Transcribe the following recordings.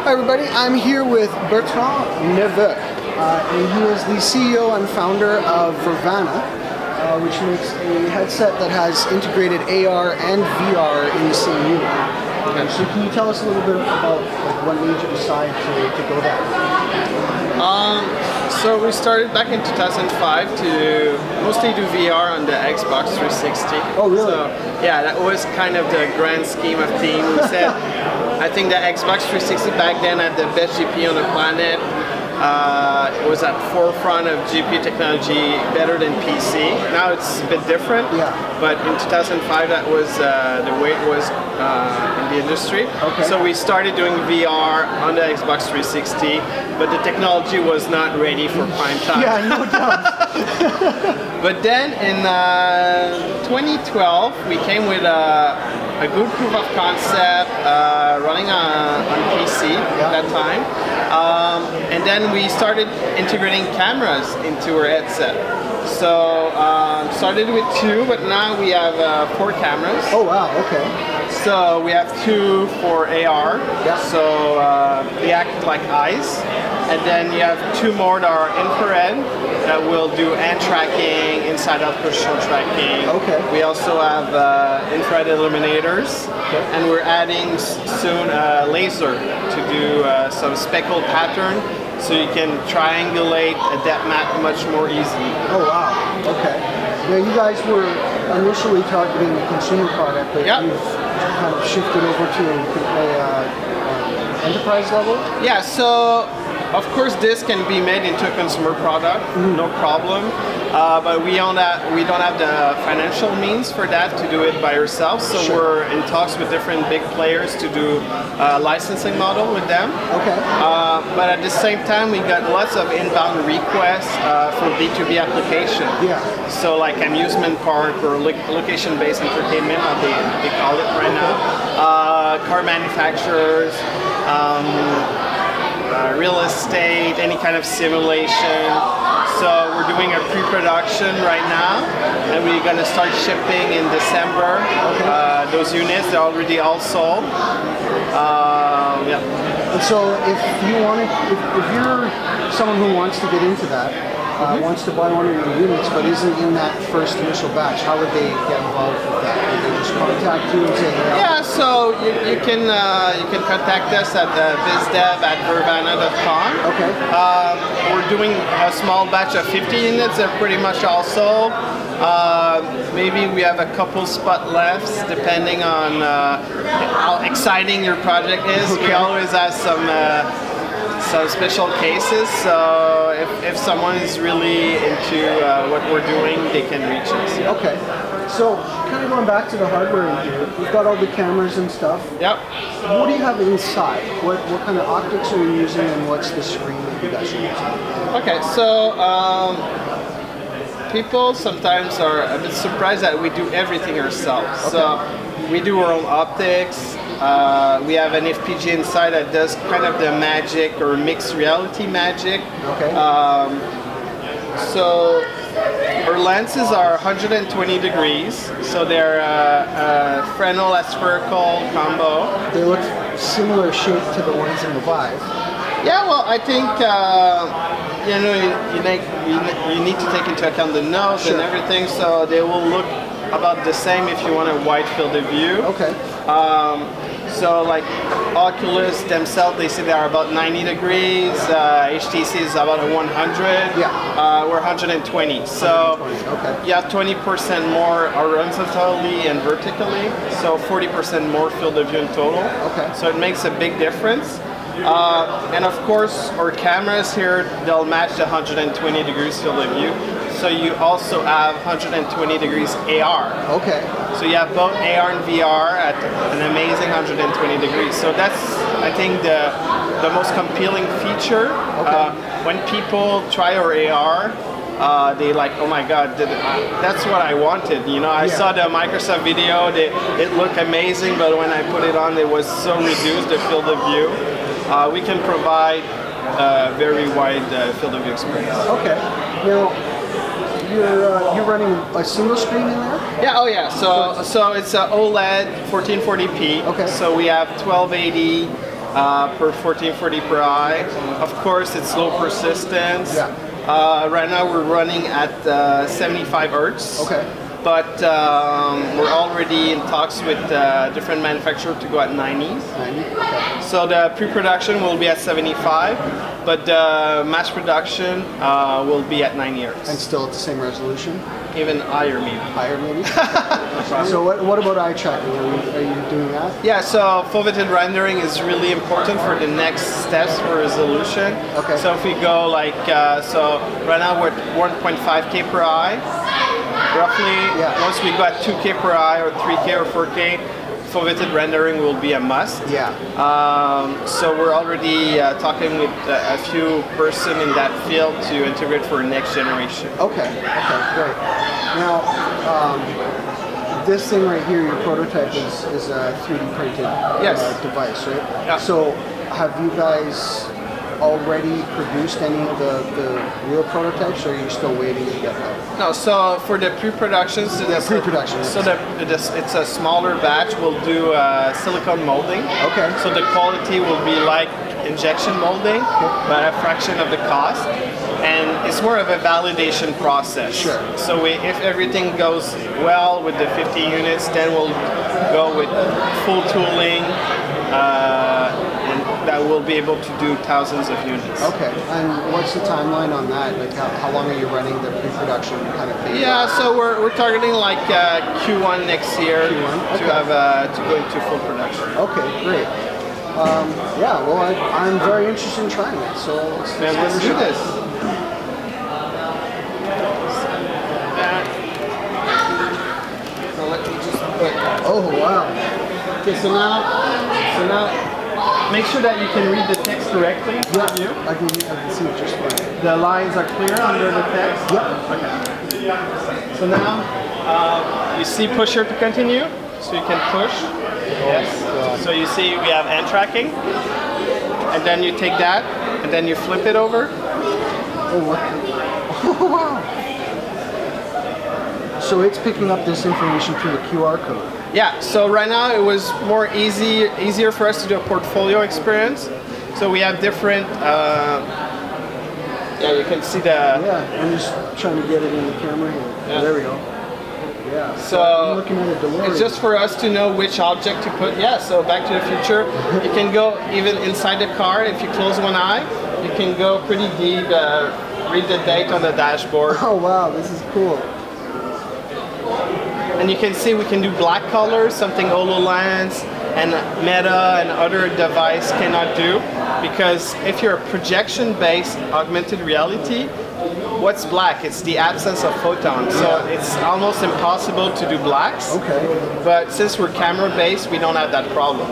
Hi everybody, I'm here with Bertrand Nepveu, and he is the CEO and founder of Vrvana, which makes a headset that has integrated AR and VR in the same unit. So can you tell us a little bit about what made you decide to go that way? So we started back in 2005 to mostly do VR on the Xbox 360. Oh really? So, yeah, that was kind of the grand scheme of things. We said, I think the Xbox 360 back then had the best GPU on the planet. It was at forefront of GPU technology, better than PC. Now it's a bit different, but in 2005 that was the way it was in the industry. So we started doing VR on the Xbox 360, but the technology was not ready for prime time. Yeah, no doubt. But then in 2012 we came with a good proof of concept running on PC at that time. And then we started integrating cameras into our headset. So started with 2, but now we have 4 cameras. Oh wow, okay. So we have 2 for AR, so they act like eyes. And then you have 2 more that are infrared that will do hand tracking, inside-out position tracking. We also have infrared illuminators, and we're adding soon a laser to do some speckled pattern, so you can triangulate a depth map much more easily. Oh wow, okay. Now you guys were initially targeting a consumer product, but you've kind of shifted over to enterprise level? Yeah, so of course this can be made into a consumer product, no problem. But we don't have the financial means for that to do it by ourselves. So we're in talks with different big players to do a licensing model with them. But at the same time, we got lots of inbound requests for B2B application. So like amusement park or location-based entertainment, they call it right now. Car manufacturers. Real estate, any kind of simulation. So we're doing a pre-production right now, and we're going to start shipping in December. Those units, they're already all sold. And so if you're someone who wants to get into that, wants to buy one of your units but isn't in that first initial batch, how would they get involved with that? Would they just contact you and say, yeah, so you can contact us at bizdev@vrvana.com. We're doing a small batch of 50 units. They're pretty much all sold. Maybe we have a couple spot left, depending on how exciting your project is. We always have some special cases, so if someone is really into what we're doing, they can reach us. So kind of going back to the hardware in here, we've got all the cameras and stuff. What do you have inside? What kind of optics are you using, and what's the screen that you guys are using? So people sometimes are a bit surprised that we do everything ourselves. So we do our own optics. We have an FPG inside that does kind of the magic or mixed reality magic. So our lenses are 120 degrees, so they're a Fresnel aspherical combo. They look similar shape to the ones in the Vive. Yeah, well, I think you need to take into account the nose and everything, so they will look about the same if you want a wide field of view. So like Oculus themselves, they say they are about 90 degrees. HTC is about 100. We're 120. So you have 20% more horizontally and vertically. So 40% more field of view in total. So it makes a big difference. And of course, our cameras here, they'll match the 120 degrees field of view. So you also have 120 degrees AR. So you have both AR and VR at an amazing 120 degrees. So that's, I think, the most compelling feature. When people try our AR, they like, oh my god, that's what I wanted. You know, I saw the Microsoft video, it looked amazing, but when I put it on, it was so reduced, the field of view. We can provide a very wide field of view experience. Now, you're running a single screen in there? Yeah, so it's a OLED 1440p. So we have 1280 per 1440 per eye. Of course, it's low persistence. Yeah. Right now we're running at 75 Hertz. Okay. But we're already in talks with different manufacturers to go at 90. 90? Okay. So the pre-production will be at 75, but the mass production will be at 90 Hertz. And still at the same resolution? Even higher maybe. Higher maybe? So what about eye tracking? Are you doing that? Yeah, so foveated rendering is really important for the next steps for resolution. Okay. So if we go like, so right now we're at 1.5K per eye. Roughly, once we got 2K per eye or 3K or 4K, foveated rendering will be a must. Yeah. So we're already talking with a few person in that field to integrate for next generation. Okay, great. Now, this thing right here, your prototype is a 3D printed device, right? Yeah. So have you guys already produced any of the real prototypes, or are you still waiting to get them? No, so for the pre-productions, it's a smaller batch. We'll do silicone molding. Okay. So the quality will be like injection molding, but a fraction of the cost. And it's more of a validation process. Sure. So if everything goes well with the 50 units, then we'll go with full tooling. That will be able to do thousands of units. Okay, and what's the timeline on that? Like how long are you running the pre-production kind of thing? Yeah, so we're targeting like Q1 next year to have to go into full production. Okay, great. Yeah, well I'm very interested in trying it, so let's do this. So let me just put. Oh wow. Okay, so now. Make sure that you can read the text correctly. Yeah, I can see it just fine. The lines are clear under the text? Yep. Okay. So now, you see push here to continue. So you can push. Yes. So you see we have hand tracking. And then you take that, and then you flip it over. Oh, what? Oh, wow. So it's picking up this information through the QR code. Yeah, so right now it was more easier for us to do a portfolio experience. So we have different, yeah, you can see the... Yeah, I'm just trying to get it in the camera here. Yeah. There we go. Yeah, so I'm looking at a it's just for us to know which object to put. Yeah, so Back to the Future, you can go even inside the car. If you close one eye, you can go pretty deep, read the date on the dashboard. Oh wow, this is cool. And you can see we can do black colors, something HoloLens and Meta and other device cannot do. Because if you're a projection-based augmented reality, what's black? It's the absence of photons. So it's almost impossible to do blacks. Okay. But since we're camera-based, we don't have that problem.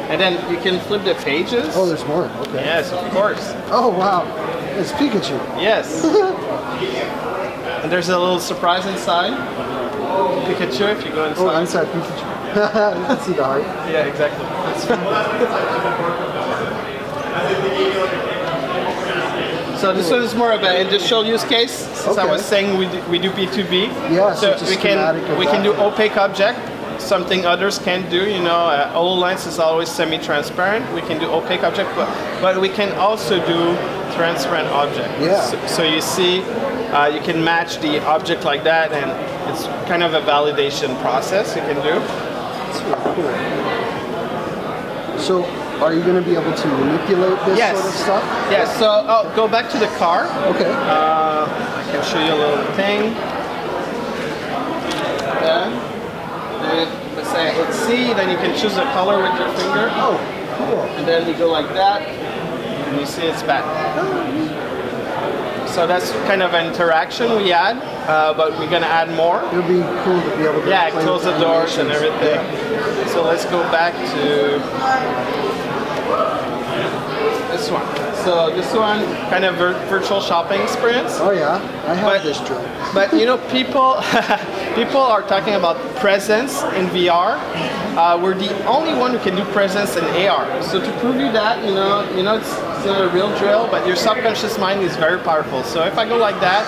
And then you can flip the pages. Oh, there's more. Okay. Yes, of course. Oh, wow. It's Pikachu. Yes. And there's a little surprise inside. Pikachu, if you go inside. Oh, inside Pikachu. You can see the heart. Yeah, exactly. So this one is more of an industrial use case. Since I was saying we do B2B. Yeah, so we can do opaque object, something others can't do. You know, HoloLens is always semi-transparent. We can do opaque object, but we can also do transparent object. Yeah. So you see, you can match the object like that, and it's kind of a validation process you can do. That's really cool. So, are you going to be able to manipulate this sort of stuff? Yes. So, go back to the car. Okay. I can show you a little thing. Let's say I hit C, then you can choose a color with your finger. Oh, cool. And then you go like that, and you see it's back. So that's kind of an interaction we add, but we're going to add more. It would be cool to be able to close the doors and everything. Yeah. So let's go back to this one. So this one, kind of virtual shopping experience. Oh yeah, I have this drone. But you know, people are talking about presence in VR. We're the only one who can do presence in AR. So to prove you that, you know, it's not a real drill, but your subconscious mind is very powerful. So if I go like that,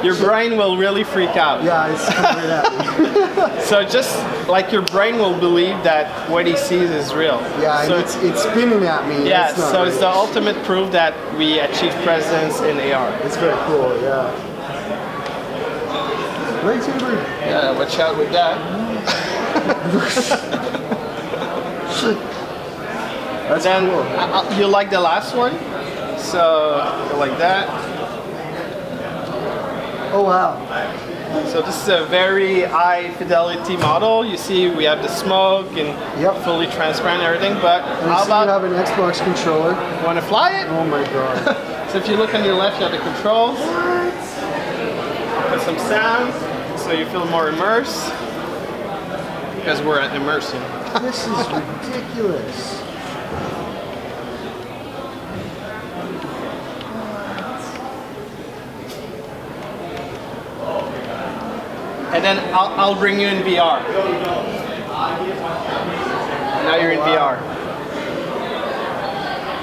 your brain will really freak out. Yeah, it's coming right at me. So just like your brain will believe that what he sees is real. Yeah, so it's spinning at me. Yeah, so it's the ultimate proof that we achieve presence in AR. It's very cool, yeah. Lightsaber. Yeah, watch out with that. That's then cool. You like the last one? So like that. Oh wow. So this is a very high fidelity model. You see we have the smoke and fully transparent and everything, but how about you have an Xbox controller? Want to fly it? Oh my god. So if you look on your left, you have the controls. Put some sound so you feel more immersed. Because we're at immersion. This is ridiculous. And then I'll bring you in VR. Now you're in VR.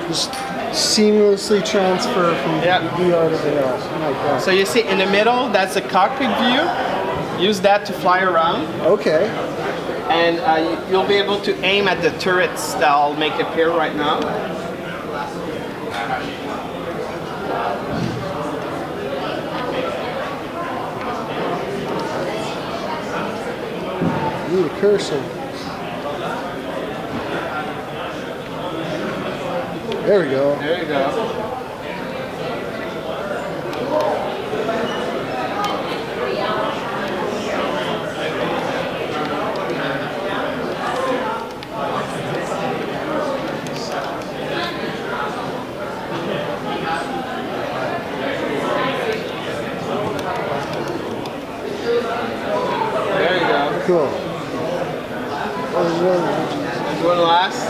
Just seamlessly transfer from VR to VR. Oh my god. So you see in the middle, that's the cockpit view. Use that to fly around. Okay. And you'll be able to aim at the turrets that I'll make appear right now. Need a cursor. There we go. There you go. There you go. Cool. One last.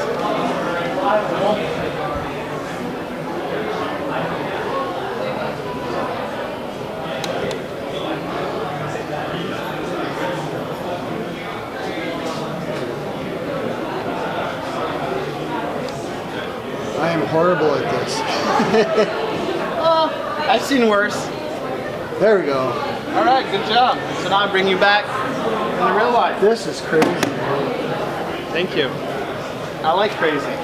I am horrible at this. Oh, I've seen worse. There we go. All right, good job. So now I bring you back in real life. This is crazy. Thank you. I like crazy.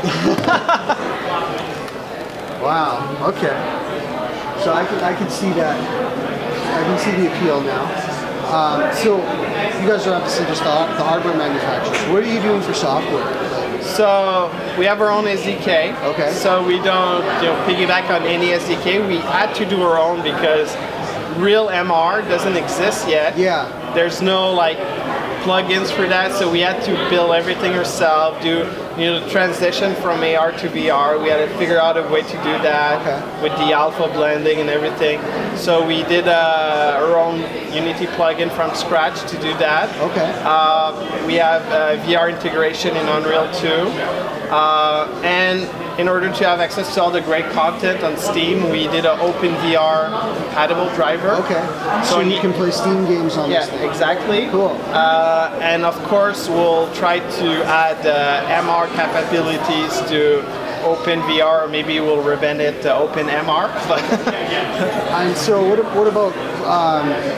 Wow. Okay. So I can see that. I can see the appeal now. So you guys are obviously just the hardware manufacturers. What are you doing for software? So we have our own SDK. Okay. So we don't piggyback on any SDK. We had to do our own because real MR doesn't exist yet. Yeah. There's no like plugins for that, so we had to build everything ourselves, do the transition from AR to VR. We had to figure out a way to do that with the alpha blending and everything. So we did our own Unity plugin from scratch to do that. Okay. We have VR integration in Unreal 2. And in order to have access to all the great content on Steam, we did an OpenVR compatible driver. Okay. So you can play Steam games on this thing. Yeah, exactly. Cool. And of course, we'll try to add MR capabilities to OpenVR, or maybe we'll revamp it to OpenMR. And so what about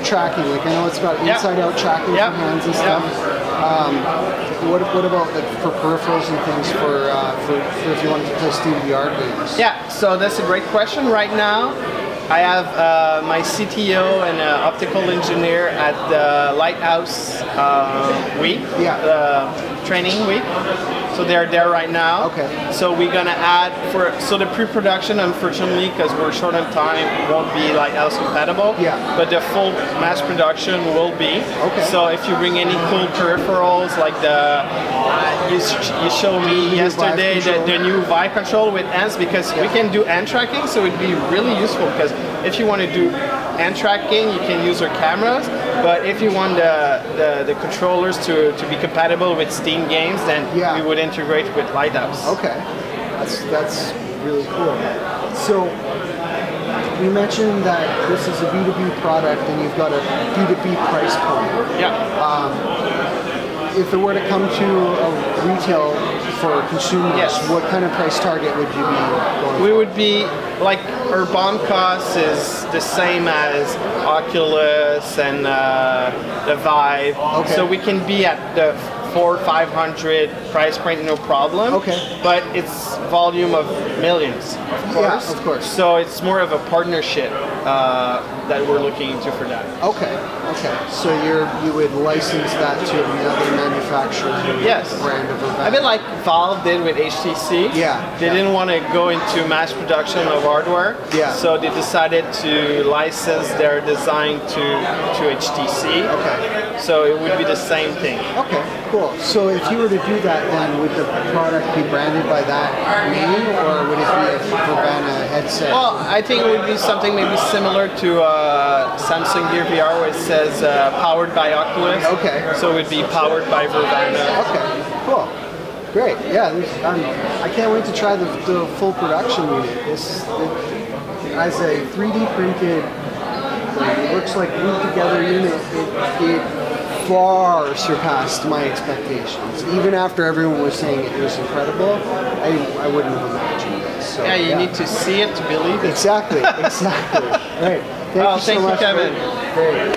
tracking? Like I know it's got inside-out tracking for hands and stuff. What about like, for peripherals and things for if you wanted to play Steam VR games? Yeah, so that's a great question. Right now, I have my CTO and optical engineer at the Lighthouse week, training week. So they're there right now. Okay. So we're gonna add so the pre-production, unfortunately, because we're short on time, won't be Lighthouse compatible. Yeah. But the full mass production will be. Okay. So if you bring any cool peripherals like the you showed me yesterday the new Vive control with hands, because we can do hand tracking, so it'd be really useful because if you want to do hand tracking, you can use our cameras. But if you want the controllers to be compatible with Steam games, then we would integrate with Lighthouse. Okay, that's really cool. So you mentioned that this is a B2B product and you've got a B2B price point. Yeah. If it were to come to a retail for consumers, yes. what kind of price target would you be going for? We would be, like, our BOM cost is the same as Oculus and the Vive. Okay. So we can be at the 400-500 price point, no problem. Okay. But it's volume of millions, of course. Yeah, of course. So it's more of a partnership that we're looking into for that. Okay. Okay. So you would license that to another manufacturer. Yes. Brand of Vrvana. A bit like Valve did with HTC. Yeah. They didn't want to go into mass production of hardware. Yeah. So they decided to license their design to HTC. Okay. So it would be the same thing. Okay, cool. So if you were to do that, then would the product be branded by that name, or would it be a Vrvana headset? Well, I think it would be something maybe similar to Samsung Gear VR, where it says powered by Oculus. Okay. So it would be powered by Vrvana. Okay, cool. Great. Yeah, I can't wait to try the full production unit. As a 3D printed, it looks like glued together unit, it far surpassed my expectations. Even after everyone was saying it was incredible, I wouldn't have imagined this. So, yeah, you need to see it to believe it. Exactly, exactly. Right. Thank you so much, Kevin. Great.